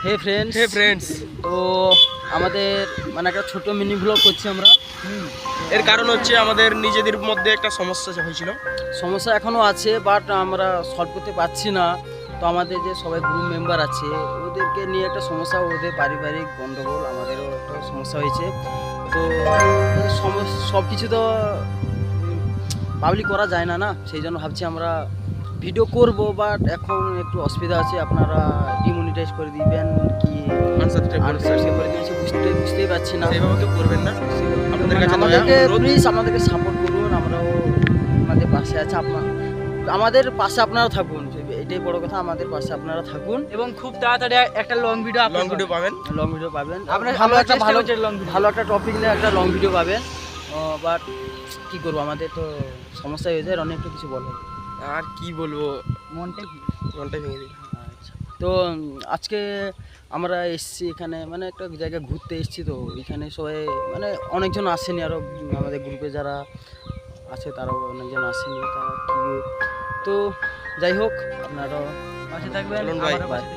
হে friends তো আমাদের মানে একটা ছোট মিনি ব্লগ করছি আমরা। এর কারণ হচ্ছে আমাদের নিজেদের মধ্যে একটা সমস্যা হয়েছিল। সমস্যা এখনও আছে, বাট আমরা সলভ করতে পারছি না। তো আমাদের যে সবাই গ্রুপ মেম্বার আছে ওদেরকে নিয়ে একটা সমস্যা, ওদের পারিবারিক গণ্ডগোল, আমাদেরও একটা সমস্যা হয়েছে। তো সব কিছু তো পাবলিক করা যায় না না, সেই জন্য ভাবছি আমরা ভিডিও করব, বাট এখন একটু অসুবিধা আছে। আপনারা ডিমনিটাইজ করে দিবেন কি আনসাবস্ক্রাইব করে দিয়েছে বুঝতেই পারছি না। সেইভাবে কেউ করবেন না। আপনাদের কাছে আমাদেরকে দয়া অনুরোধ। প্লিজ আমাদেরকে সাপোর্ট করুন, আমরাও আপনাদের পাশে আছি। আমাদের পাশে আপনারা থাকুন, এটাই বড় কথা। আমাদের পাশে আপনারা থাকুন এবং খুব তাড়াতাড়ি একটা লং ভিডিও পাবেন। লং ভিডিও পাবেন। আপনারা ভালো একটা টপিক নিয়ে একটা লং ভিডিও পাবেন। বাট কী করবো, আমাদের তো সমস্যা হয়ে যায়। অনেক কিছু বলো। আর কি বলবো, মনটাই ভেঙে দিই। আচ্ছা, তো আজকে আমরা এসছি এখানে, মানে একটা জায়গায় ঘুরতে এসছি। তো এখানে সবাই মানে অনেকজন আসেনি, আরও আমাদের গ্রুপে যারা আছে তারাও অনেকজন আসেনি। তা কি, তো যাই হোক, আপনারাও পাশে থাকবেন। চলুন ভাই। আমারও পাশে থাকবেন।